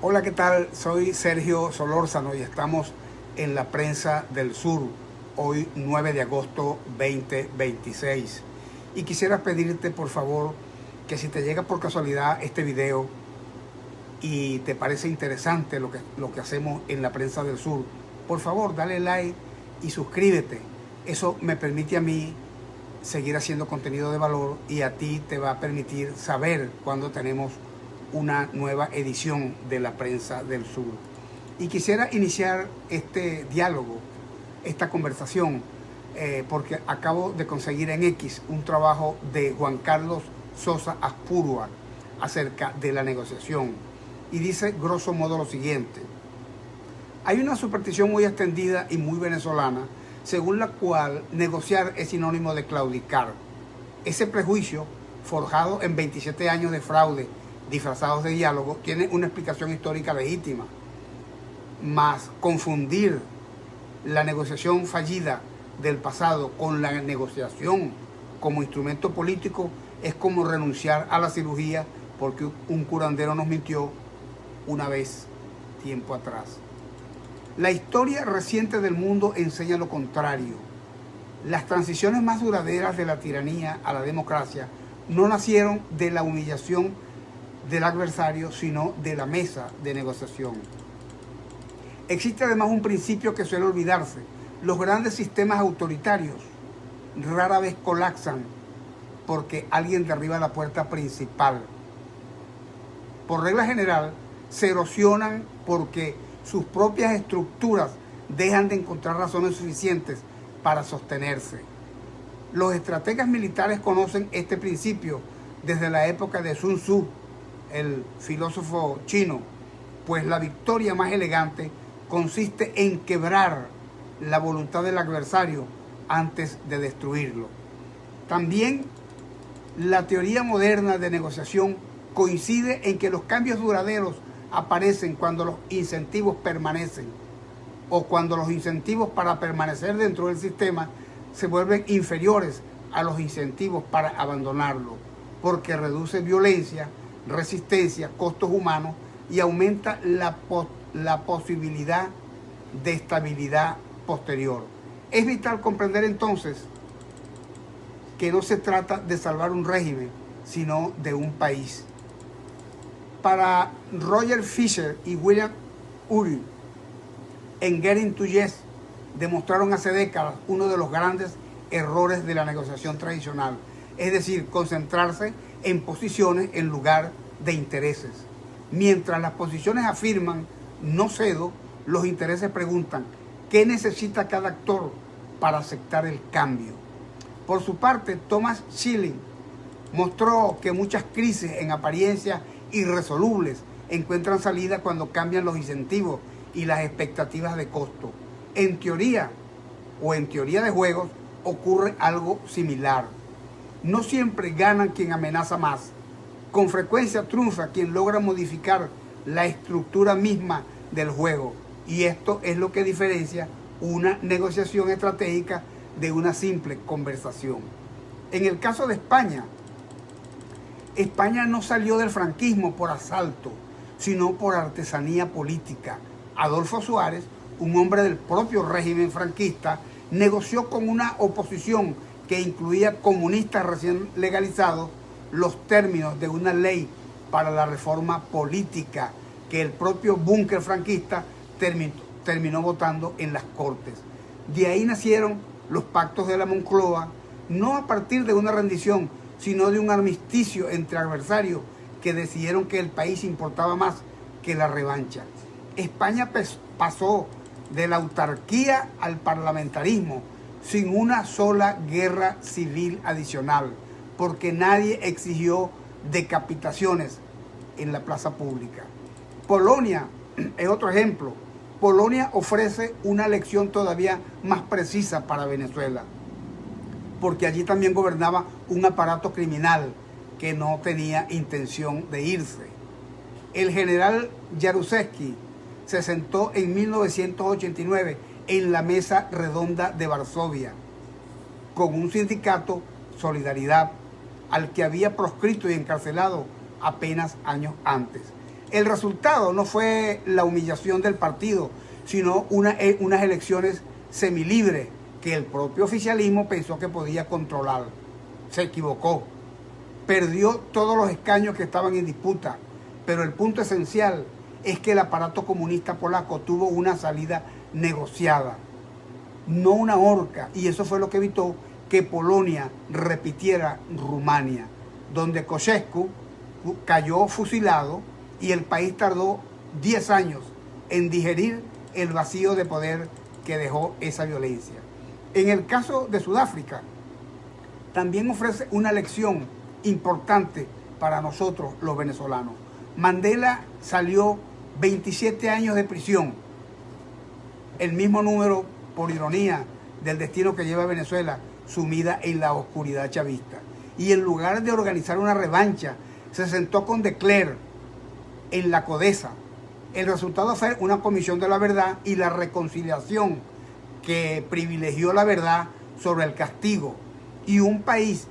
Hola, ¿qué tal? Soy Sergio Solórzano y estamos en la Prensa del Sur, hoy 9 de agosto 2026. Y quisiera pedirte, por favor, que si te llega por casualidad este video y te parece interesante lo que hacemos en la Prensa del Sur, por favor, dale like y suscríbete. Eso me permite a mí seguir haciendo contenido de valor y a ti te va a permitir saber cuando tenemos una nueva edición de la Prensa del Sur. Y quisiera iniciar este diálogo, esta conversación, porque acabo de conseguir en X un trabajo de Juan Carlos Sosa Aspurua acerca de la negociación. Y dice grosso modo lo siguiente: hay una superstición muy extendida y muy venezolana, según la cual negociar es sinónimo de claudicar. Ese prejuicio, forjado en 27 años de fraude disfrazados de diálogo, tiene una explicación histórica legítima. Mas confundir la negociación fallida del pasado con la negociación como instrumento político es como renunciar a la cirugía porque un curandero nos mintió una vez, tiempo atrás. La historia reciente del mundo enseña lo contrario. Las transiciones más duraderas de la tiranía a la democracia no nacieron de la humillación del adversario, sino de la mesa de negociación. Existe además un principio que suele olvidarse: los grandes sistemas autoritarios rara vez colapsan porque alguien derriba la puerta principal. Por regla general, se erosionan porque sus propias estructuras dejan de encontrar razones suficientes para sostenerse. Los estrategas militares conocen este principio desde la época de Sun Tzu, el filósofo chino, pues la victoria más elegante consiste en quebrar la voluntad del adversario antes de destruirlo. También la teoría moderna de negociación coincide en que los cambios duraderos aparecen cuando los incentivos permanecen, o cuando los incentivos para permanecer dentro del sistema se vuelven inferiores a los incentivos para abandonarlo, porque reduce violencia, resistencia, costos humanos y aumenta la posibilidad de estabilidad posterior. Es vital comprender entonces que no se trata de salvar un régimen, sino de un país. Para Roger Fisher y William Ury, en Getting to Yes, demostraron hace décadas uno de los grandes errores de la negociación tradicional, es decir, concentrarse en posiciones en lugar de intereses. Mientras las posiciones afirman no cedo, los intereses preguntan ¿qué necesita cada actor para aceptar el cambio? Por su parte, Thomas Schelling mostró que muchas crisis en apariencia irresolubles encuentran salida cuando cambian los incentivos y las expectativas de costo. En teoría de juegos ocurre algo similar. No siempre gana quien amenaza más. Con frecuencia triunfa quien logra modificar la estructura misma del juego. Y esto es lo que diferencia una negociación estratégica de una simple conversación. En el caso de España, España no salió del franquismo por asalto, sino por artesanía política. Adolfo Suárez, un hombre del propio régimen franquista, negoció con una oposición que incluía comunistas recién legalizados los términos de una ley para la reforma política que el propio búnker franquista terminó votando en las Cortes. De ahí nacieron los pactos de la Moncloa, no a partir de una rendición, sino de un armisticio entre adversarios que decidieron que el país importaba más que la revancha. España pasó de la autarquía al parlamentarismo sin una sola guerra civil adicional, porque nadie exigió decapitaciones en la plaza pública. Polonia es otro ejemplo. Polonia ofrece una lección todavía más precisa para Venezuela, porque allí también gobernaba un aparato criminal que no tenía intención de irse. El general Jaruzelski se sentó en 1989 en la mesa redonda de Varsovia con un sindicato, Solidaridad, al que había proscrito y encarcelado apenas años antes. El resultado no fue la humillación del partido, sino unas elecciones semilibres que el propio oficialismo pensó que podía controlar. Se equivocó. Perdió todos los escaños que estaban en disputa, pero el punto esencial es que el aparato comunista polaco tuvo una salida negociada, no una horca, y eso fue lo que evitó que Polonia repitiera Rumania, donde Ceausescu cayó fusilado y el país tardó 10 años en digerir el vacío de poder que dejó esa violencia. En el caso de Sudáfrica, también ofrece una lección importante para nosotros los venezolanos. Mandela salió 27 años de prisión, el mismo número, por ironía, del destino que lleva Venezuela, sumida en la oscuridad chavista. Y en lugar de organizar una revancha, se sentó con de Klerk en la Codesa. El resultado fue una comisión de la verdad y la reconciliación que privilegió la verdad sobre el castigo, y un país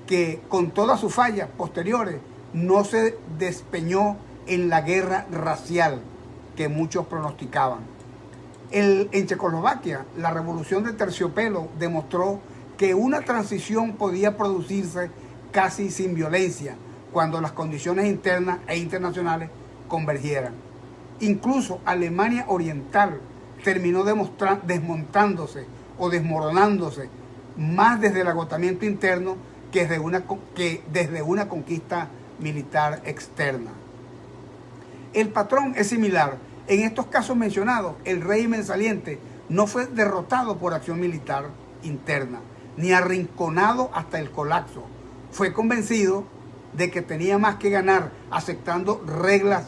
que con todas sus fallas posteriores no se despeñó en la guerra racial que muchos pronosticaban. En Checoslovaquia, la revolución de terciopelo demostró que una transición podía producirse casi sin violencia cuando las condiciones internas e internacionales convergieran. Incluso Alemania Oriental terminó desmontándose o desmoronándose más desde el agotamiento interno que desde una conquista militar externa. El patrón es similar. En estos casos mencionados, el régimen saliente no fue derrotado por acción militar interna, ni arrinconado hasta el colapso. Fue convencido de que tenía más que ganar aceptando reglas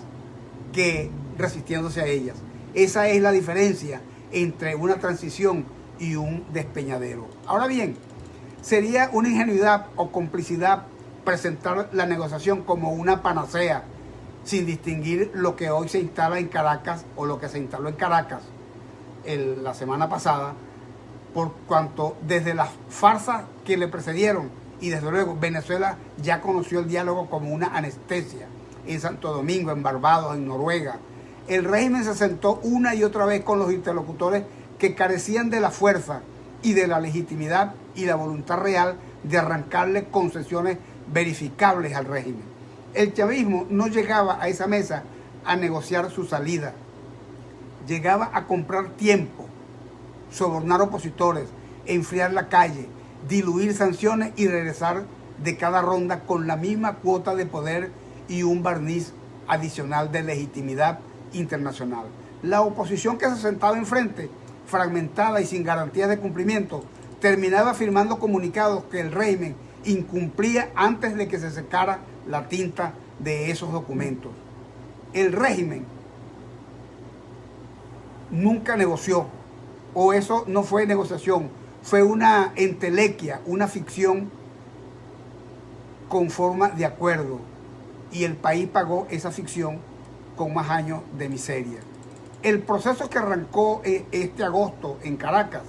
que resistiéndose a ellas. Esa es la diferencia entre una transición y un despeñadero. Ahora bien, sería una ingenuidad o complicidad presentar la negociación como una panacea, sin distinguir lo que hoy se instala en Caracas o lo que se instaló en Caracas la semana pasada, por cuanto desde las farsas que le precedieron, y desde luego Venezuela ya conoció el diálogo como una anestesia, en Santo Domingo, en Barbados, en Noruega. El régimen se sentó una y otra vez con los interlocutores que carecían de la fuerza y de la legitimidad y la voluntad real de arrancarle concesiones verificables al régimen. El chavismo no llegaba a esa mesa a negociar su salida, llegaba a comprar tiempo, sobornar opositores, enfriar la calle, diluir sanciones y regresar de cada ronda con la misma cuota de poder y un barniz adicional de legitimidad internacional. La oposición que se sentaba enfrente, fragmentada y sin garantías de cumplimiento, terminaba firmando comunicados que el régimen incumplía antes de que se secara la tinta de esos documentos. El régimen nunca negoció, o eso no fue negociación, fue una entelequia, una ficción con forma de acuerdo, y el país pagó esa ficción con más años de miseria. El proceso que arrancó este agosto en Caracas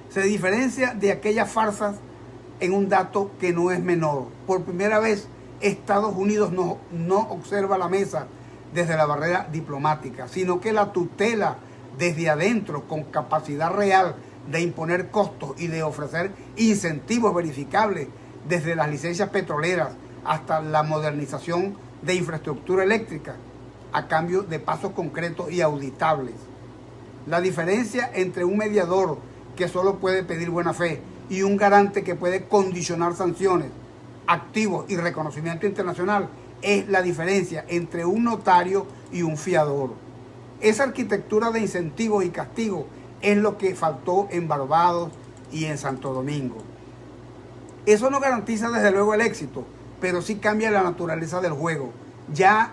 se diferencia de aquellas farsas en un dato que no es menor. Por primera vez, Estados Unidos no observa la mesa desde la barrera diplomática, sino que la tutela desde adentro, con capacidad real de imponer costos y de ofrecer incentivos verificables, desde las licencias petroleras hasta la modernización de infraestructura eléctrica, a cambio de pasos concretos y auditables. La diferencia entre un mediador que solo puede pedir buena fe y un garante que puede condicionar sanciones, activos y reconocimiento internacional es la diferencia entre un notario y un fiador. Esa arquitectura de incentivos y castigos es lo que faltó en Barbados y en Santo Domingo. Eso no garantiza desde luego el éxito, pero sí cambia la naturaleza del juego. Ya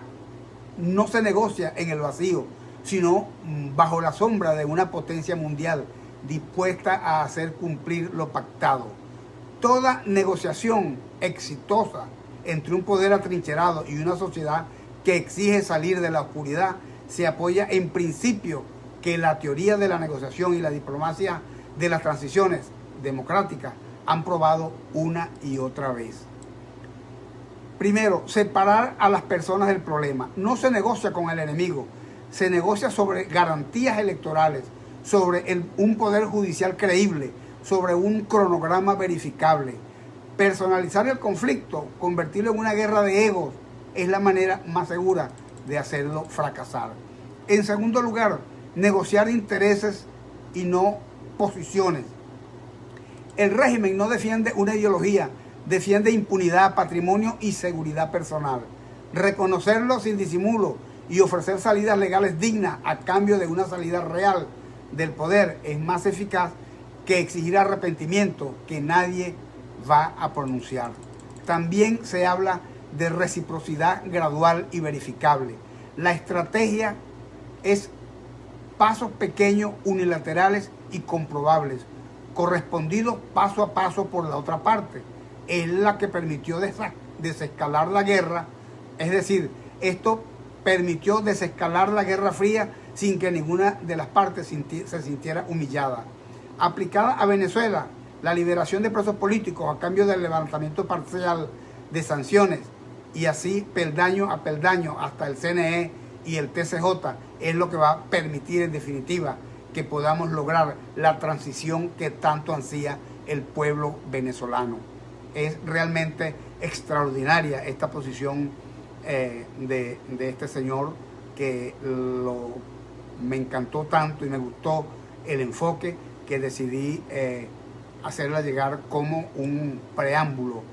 no se negocia en el vacío, sino bajo la sombra de una potencia mundial dispuesta a hacer cumplir lo pactado. Toda negociación exitosa entre un poder atrincherado y una sociedad que exige salir de la oscuridad se apoya en principio que la teoría de la negociación y la diplomacia de las transiciones democráticas han probado una y otra vez. Primero, separar a las personas del problema. No se negocia con el enemigo, se negocia sobre garantías electorales, sobre un poder judicial creíble, sobre un cronograma verificable. Personalizar el conflicto, convertirlo en una guerra de egos, es la manera más segura de hacerlo fracasar. En segundo lugar, negociar intereses y no posiciones. El régimen no defiende una ideología, defiende impunidad, patrimonio y seguridad personal. Reconocerlo sin disimulo y ofrecer salidas legales dignas a cambio de una salida real del poder es más eficaz que exigir arrepentimiento que nadie va a pronunciar. También se habla de reciprocidad gradual y verificable. La estrategia es pasos pequeños, unilaterales y comprobables, correspondidos paso a paso por la otra parte. Es la que permitió desescalar la guerra, es decir, esto permitió desescalar la Guerra Fría sin que ninguna de las partes se sintiera humillada. Aplicada a Venezuela, la liberación de presos políticos a cambio del levantamiento parcial de sanciones y así peldaño a peldaño hasta el CNE y el TCJ es lo que va a permitir en definitiva que podamos lograr la transición que tanto ansía el pueblo venezolano. Es realmente extraordinaria esta posición de este señor que me encantó tanto y me gustó el enfoque que decidí hacerla llegar como un preámbulo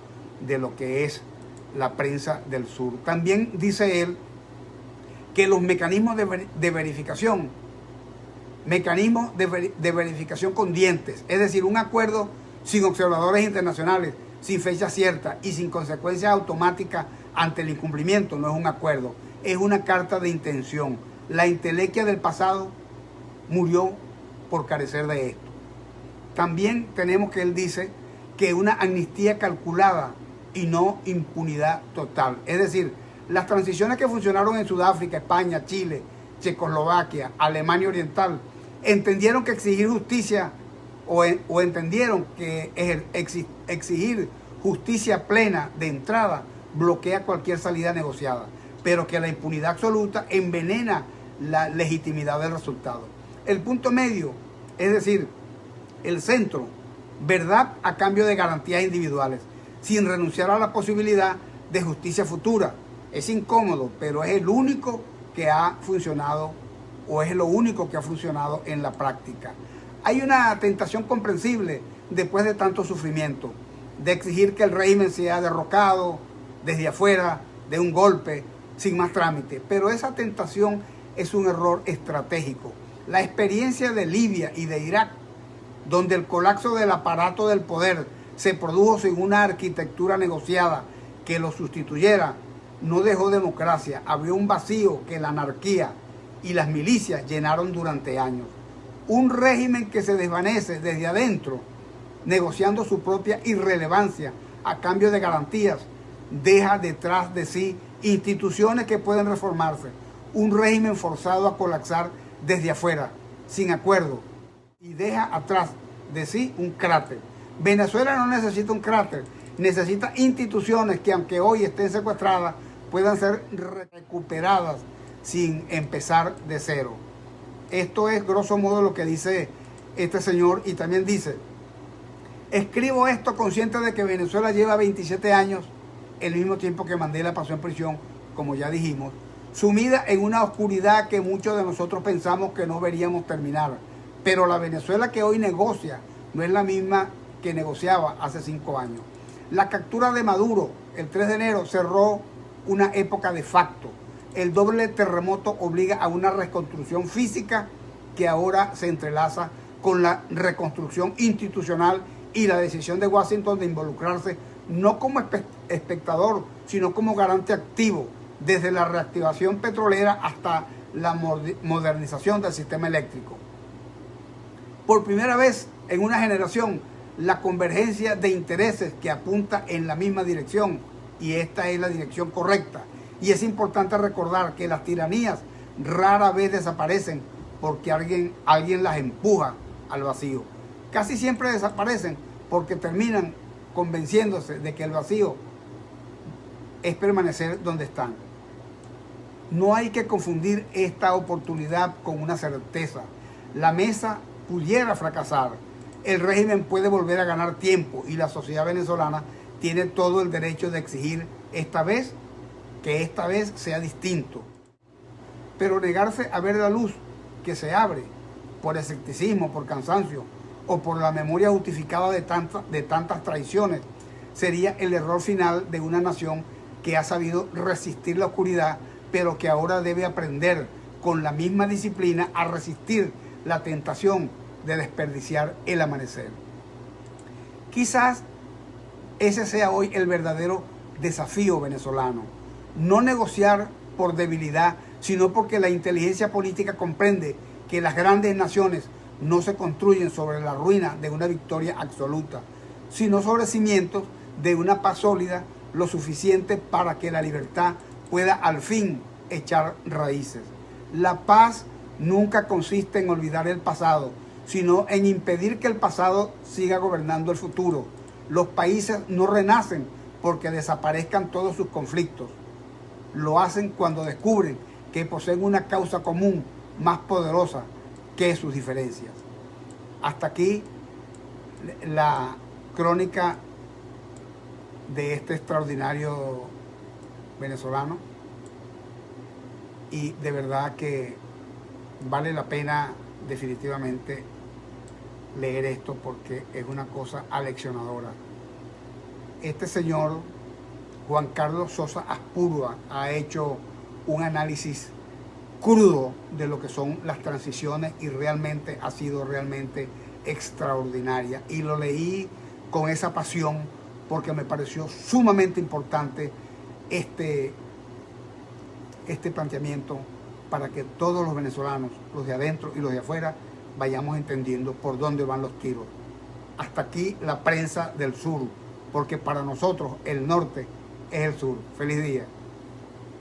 de lo que es la prensa del sur. También dice él que los mecanismos de verificación, verificación con dientes, es decir, un acuerdo sin observadores internacionales, sin fecha cierta y sin consecuencias automáticas ante el incumplimiento, no es un acuerdo, es una carta de intención. La intelequia del pasado murió por carecer de esto. También tenemos que él dice que una amnistía calculada y no impunidad total. Es decir, las transiciones que funcionaron en Sudáfrica, España, Chile, Checoslovaquia, Alemania Oriental, entendieron que exigir justicia o entendieron que exigir justicia plena de entrada bloquea cualquier salida negociada, pero que la impunidad absoluta envenena la legitimidad del resultado. El punto medio, es decir, el centro, verdad a cambio de garantías individuales, sin renunciar a la posibilidad de justicia futura. Es incómodo, pero es el único que ha funcionado o es lo único que ha funcionado en la práctica. Hay una tentación comprensible después de tanto sufrimiento, de exigir que el régimen sea derrocado desde afuera, de un golpe, sin más trámite. Pero esa tentación es un error estratégico. La experiencia de Libia y de Irak, donde el colapso del aparato del poder se produjo sin una arquitectura negociada que lo sustituyera, no dejó democracia, abrió un vacío que la anarquía y las milicias llenaron durante años. Un régimen que se desvanece desde adentro, negociando su propia irrelevancia a cambio de garantías, deja detrás de sí instituciones que pueden reformarse. Un régimen forzado a colapsar desde afuera, sin acuerdo, y deja atrás de sí un cráter. Venezuela no necesita un cráter, necesita instituciones que, aunque hoy estén secuestradas, puedan ser recuperadas sin empezar de cero. Esto es grosso modo lo que dice este señor, y también dice: escribo esto consciente de que Venezuela lleva 27 años, el mismo tiempo que Mandela pasó en prisión, como ya dijimos, sumida en una oscuridad que muchos de nosotros pensamos que no veríamos terminar. Pero la Venezuela que hoy negocia no es la misma que negociaba hace 5 años. La captura de Maduro el 3 de enero cerró una época de facto. El doble terremoto obliga a una reconstrucción física que ahora se entrelaza con la reconstrucción institucional y la decisión de Washington de involucrarse no como espectador, sino como garante activo, desde la reactivación petrolera hasta la modernización del sistema eléctrico. Por primera vez en una generación, la convergencia de intereses que apunta en la misma dirección, y esta es la dirección correcta. Y es importante recordar que las tiranías rara vez desaparecen porque alguien las empuja al vacío. Casi siempre desaparecen porque terminan convenciéndose de que el vacío es permanecer donde están. No hay que confundir esta oportunidad con una certeza. La mesa pudiera fracasar, el régimen puede volver a ganar tiempo y la sociedad venezolana tiene todo el derecho de exigir que esta vez sea distinto. Pero negarse a ver la luz que se abre por escepticismo, por cansancio o por la memoria justificada de tantas traiciones sería el error final de una nación que ha sabido resistir la oscuridad, pero que ahora debe aprender con la misma disciplina a resistir la tentación de desperdiciar el amanecer. Quizás ese sea hoy el verdadero desafío venezolano. No negociar por debilidad, sino porque la inteligencia política comprende que las grandes naciones no se construyen sobre la ruina de una victoria absoluta, sino sobre cimientos de una paz sólida lo suficiente para que la libertad pueda al fin echar raíces. La paz nunca consiste en olvidar el pasado, sino en impedir que el pasado siga gobernando el futuro. Los países no renacen porque desaparezcan todos sus conflictos. Lo hacen cuando descubren que poseen una causa común más poderosa que sus diferencias. Hasta aquí la crónica de este extraordinario venezolano, y de verdad que vale la pena definitivamente leer esto porque es una cosa aleccionadora. Este señor Juan Carlos Sosa Aspurúa ha hecho un análisis crudo de lo que son las transiciones y realmente ha sido realmente extraordinaria, y lo leí con esa pasión porque me pareció sumamente importante este planteamiento para que todos los venezolanos, los de adentro y los de afuera, vayamos entendiendo por dónde van los tiros. Hasta aquí la prensa del sur, porque para nosotros el norte es el sur. Feliz día.